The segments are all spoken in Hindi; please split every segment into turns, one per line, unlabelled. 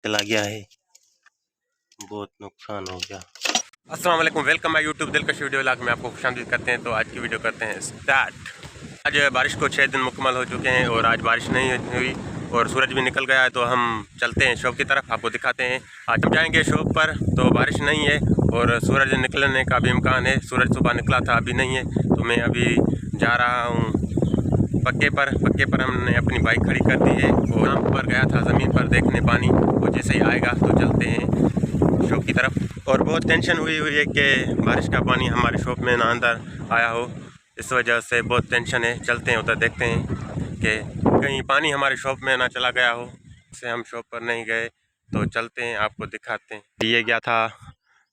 चला गया है, बहुत नुकसान हो गया। अस्सलाम वालेकुम, वेलकम माय यूट्यूब दिलकश वीडियो व्लॉग में आपको खुशामदीद करते हैं। तो आज की वीडियो करते हैं स्टार्ट। आज बारिश को 6 दिन मुकम्मल हो चुके हैं और आज बारिश नहीं हुई और सूरज भी निकल गया है। तो हम चलते हैं शॉप की तरफ, आपको दिखाते हैं। आज हम जाएंगे शॉप पर, तो बारिश नहीं है और सूरज निकलने का भी इम्कान है। सूरज सुबह निकला था, अभी नहीं है। तो मैं अभी जा रहा हूँ पक्के पर हमने अपनी बाइक खड़ी कर दी है और यहाँ पर गया था ज़मीन पर देखने पानी, और जैसे ही आएगा तो चलते हैं शॉप की तरफ। और बहुत टेंशन हुई है कि बारिश का पानी हमारे शॉप में ना अंदर आया हो, इस वजह से बहुत टेंशन है। चलते हैं उधर, देखते हैं कि कहीं पानी हमारे शॉप में ना चला गया हो। इससे हम शॉप पर नहीं गए, तो चलते हैं, आपको दिखाते हैं। ये गया था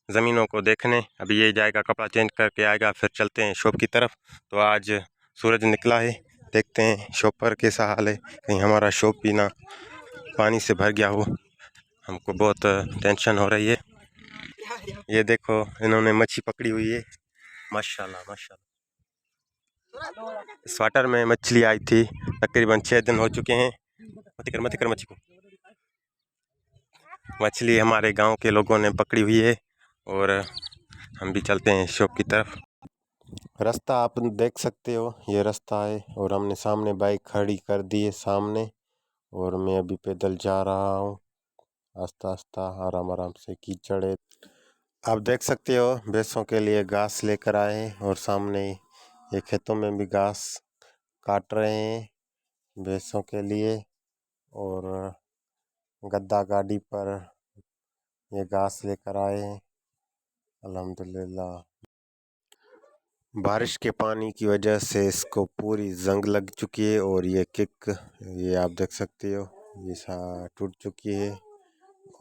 ज़मीनों को देखने, अभी ये जाएगा कपड़ा चेंज करके आएगा, फिर चलते हैं शॉप की तरफ। तो आज सूरज निकला है, देखते हैं शॉप पर कैसा हाल है, कहीं हमारा शॉप भी ना पानी से भर गया हो। हमको बहुत टेंशन हो रही है। ये देखो, इन्होंने मच्छी पकड़ी हुई है, माशाल्लाह माशाल्लाह। इस वाटर में मछली आई थी, तकरीबन 6 दिन हो चुके हैं। मत कर मच्छी को। मछली हमारे गांव के लोगों ने पकड़ी हुई है और हम भी चलते हैं शॉप की तरफ। रास्ता आप देख सकते हो, ये रास्ता है और हमने सामने बाइक खड़ी कर दी है सामने, और मैं अभी पैदल जा रहा हूँ आस्ता आस्ता, आराम आराम से। कीचड़ है, आप देख सकते हो। भैंसों के लिए घास लेकर आए हैं और सामने ये खेतों में भी घास काट रहे हैं भैंसों के लिए, और गद्दा गाड़ी पर ये घास लेकर आए हैं। अल्हम्दुलिल्लाह, बारिश के पानी की वजह से इसको पूरी जंग लग चुकी है और ये किक, ये आप देख सकते हो, ये टूट चुकी है।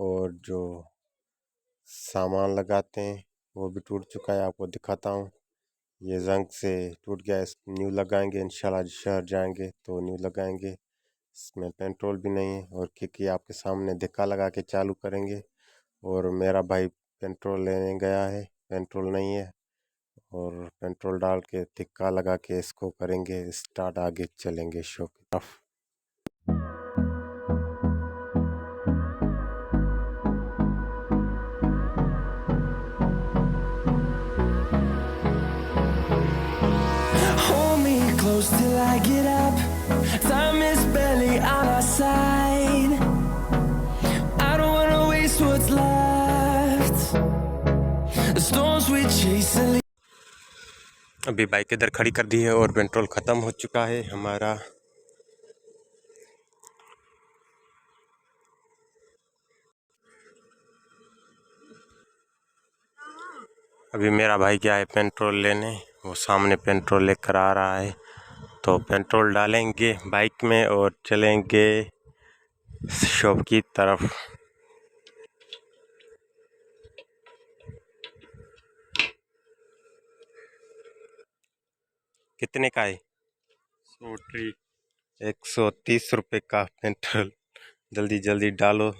और जो सामान लगाते हैं वो भी टूट चुका है, आपको दिखाता हूँ। ये जंग से टूट गया, इस न्यू लगाएंगे इंशाल्लाह। शहर जाएंगे तो न्यू लगाएंगे। इसमें पेट्रोल भी नहीं है और किक आपके सामने धक्का लगा के चालू करेंगे। और मेरा भाई पेट्रोल लेने गया है, पेट्रोल नहीं है, और पेट्रोल डाल के धिक्का लगा के इसको करेंगे स्टार्ट, आगे चलेंगे शो की तरफ।
Hold me close till I get up. Time is barely on our side. I don't wanna waste what's left. The storms we chase and leave.
अभी बाइक इधर खड़ी कर दी है और पेट्रोल ख़त्म हो चुका है हमारा। अभी मेरा भाई गया है पेट्रोल लेने, वो सामने पेट्रोल लेकर आ रहा है। तो पेट्रोल डालेंगे बाइक में और चलेंगे शॉप की तरफ। कितने का है? 130 रुपये का पेट्रोल। जल्दी जल्दी डालो।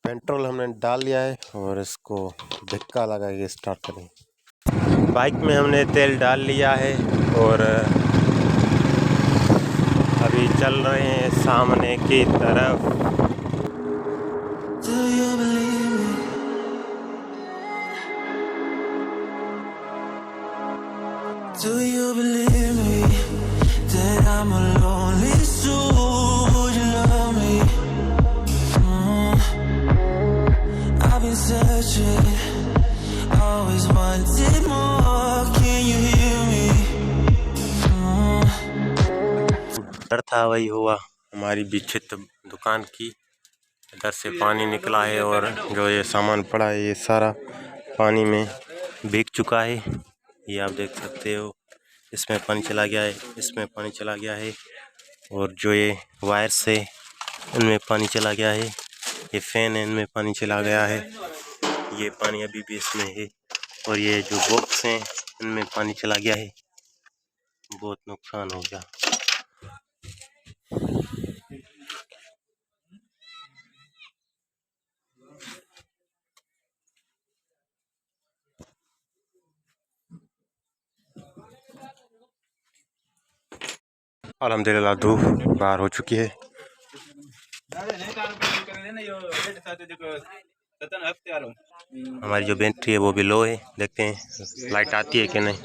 पेट्रोल हमने डाल लिया है और इसको धक्का लगा के स्टार्ट करें। बाइक में हमने तेल डाल लिया है और अभी चल रहे हैं सामने की तरफ।
Do you believe me? Do you believe me that I'm a lonely soul? Would you love me? I've been searching, always wanted more. Can you hear me?
डर था, वही हुआ। हमारी भी छत दुकान की इधर से पानी निकला है और जो ये सामान पड़ा है ये सारा पानी में भीग चुका है। ये आप देख सकते हो, इसमें पानी चला गया है, इसमें पानी चला गया है, और जो ये वायर से इनमें पानी चला गया है, ये फैन है इनमें पानी चला गया है, ये पानी अभी भी इसमें है, और ये जो बॉक्स हैं इनमें पानी चला गया है। बहुत नुकसान हो गया। अल्हम्दुलिल्लाह धूप बाहर हो चुकी है। हमारी जो बैटरी है वो भी लो है, देखते हैं लाइट आती है कि नहीं।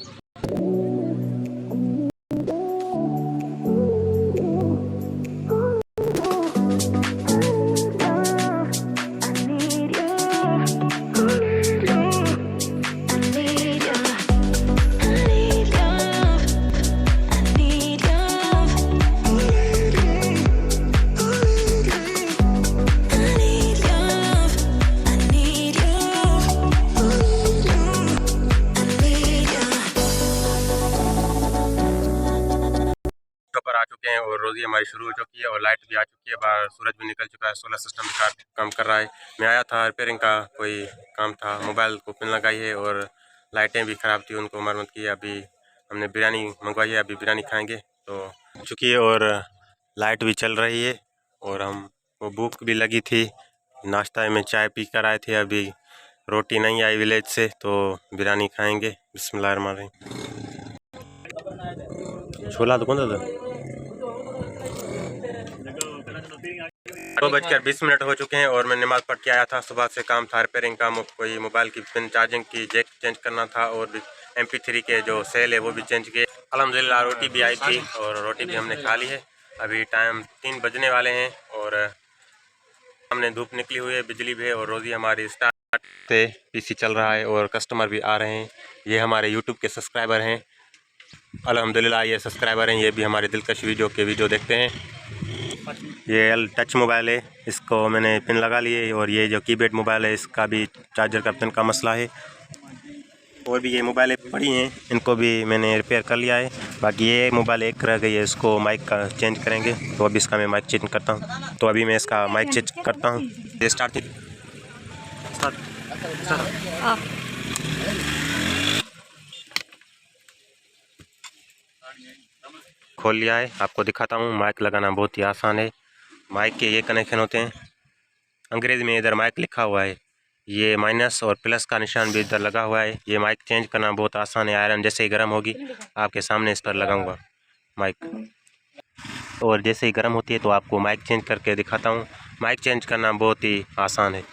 पर आ चुके हैं और रोज़ी हमारी शुरू हो चुकी है और लाइट भी आ चुकी है, बाहर सूरज भी निकल चुका है, सोलर सिस्टम भी काम कर रहा है। मैं आया था रिपेयरिंग का कोई काम था, मोबाइल को पिन लगाई है और लाइटें भी ख़राब थी, उनको मरम्मत की। अभी हमने बिरयानी मंगवाई है, अभी बिरयानी खाएंगे। तो चुकी है और लाइट भी चल रही है और हमको भूख भी लगी थी। नाश्ता में चाय पी कर आए थे, अभी रोटी नहीं आई विलेज से, तो बिरयानी खाएँगे। बिस्मिल्लाहिर्रहमानिर्रहीम। छोला तो कौन सा था? 2:20 हो चुके हैं और मैं नमाज़ पढ़ के आया था। सुबह से काम था रिपेयरिंग का, कोई मोबाइल की पिन चार्जिंग की जैक चेंज करना था और भी MP3 के जो सेल है वो भी चेंज किए। अल्हम्दुलिल्लाह रोटी भी आई थी और रोटी भी हमने खा ली है। अभी टाइम 3 बजने वाले हैं और सामने धूप निकली हुई है, बिजली भी है और रोज़ी हमारी स्टार्ट से PC चल रहा है और कस्टमर भी आ रहे हैं। ये हमारे यूट्यूब के सब्सक्राइबर हैं, अल्हम्दुलिल्लाह ये सब्सक्राइबर हैं, ये भी हमारे दिलकश वीडियो देखते हैं। ये टच मोबाइल है, इसको मैंने पिन लगा लिए और ये जो कीपैड मोबाइल है इसका भी चार्जर का पिन का मसला है। और भी ये मोबाइलें पड़ी हैं, इनको भी मैंने रिपेयर कर लिया है। बाकी ये मोबाइल एक रह गई है, इसको माइक का चेंज करेंगे, तो अभी इसका मैं माइक चेंज करता हूँ। तो अभी मैं इसका माइक चेंज करता हूँ। ये स्टार्ट खोल लिया है, आपको दिखाता हूँ। माइक लगाना बहुत ही आसान है। माइक के ये कनेक्शन होते हैं, अंग्रेज़ी में इधर माइक लिखा हुआ है, ये माइनस और प्लस का निशान भी इधर लगा हुआ है। ये माइक चेंज करना बहुत आसान है। आयरन जैसे ही गर्म होगी आपके सामने इस पर लगाऊंगा माइक, और जैसे ही गर्म होती है तो आपको माइक चेंज करके दिखाता हूँ। माइक चेंज करना बहुत ही आसान है।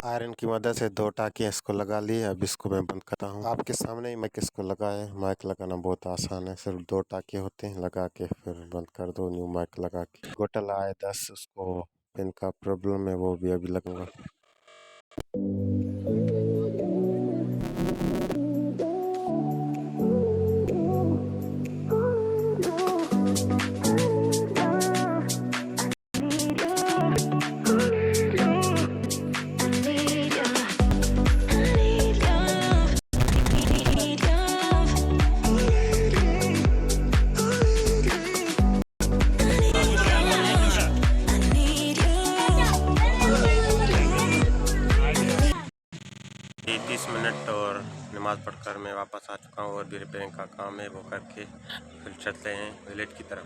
आयरन की मदद से 2 टाँकियाँ इसको लगा ली। अब इसको मैं बंद करता हूँ। आपके सामने ही माइक इसको लगाए। माइक लगाना बहुत आसान है, सिर्फ 2 टाँकियाँ होते हैं, लगा के फिर बंद कर दो। न्यू माइक लगा के गोटल आए 10, उसको पिन का प्रॉब्लम है, वो भी अभी लगूंगा। ये 30 मिनट और नमाज़ पढ़कर मैं वापस आ चुका हूँ और भी रिपेयरिंग का काम है वो करके फिर चलते हैं विलेज की तरफ।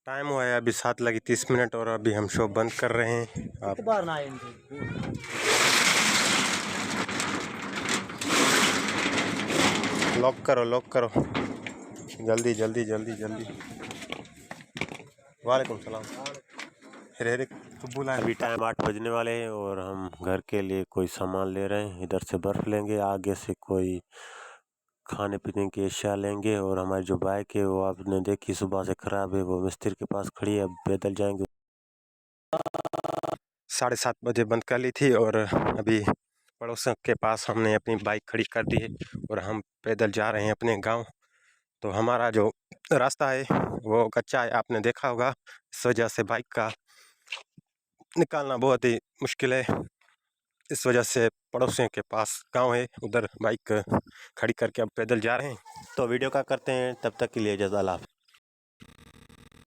टाइम हुआ है अभी 7:30 और अभी हम शॉप बंद कर रहे हैं। आप लॉक करो जल्दी जल्दी जल्दी जल्दी। वालेकुम सलाम। अभी टाइम 8 बजने वाले हैं और हम घर के लिए कोई सामान ले रहे हैं। इधर से बर्फ़ लेंगे, आगे से कोई खाने पीने की अशिया लेंगे और हमारी जो बाइक है वो आपने देखी सुबह से ख़राब है, वो मिस्त्री के पास खड़ी है। अब पैदल जाएंगे। 7:30 बजे बंद कर ली थी और अभी पड़ोसन के पास हमने अपनी बाइक खड़ी कर दी है और हम पैदल जा रहे हैं अपने गांव। तो हमारा जो रास्ता है वो कच्चा है, आपने देखा होगा, इस वजह से बाइक का निकालना बहुत ही मुश्किल है। इस वजह से पड़ोसियों के पास गांव है, उधर बाइक खड़ी करके अब पैदल जा रहे हैं। तो वीडियो का करते हैं, तब तक के लिए जज़ाक अल्लाह।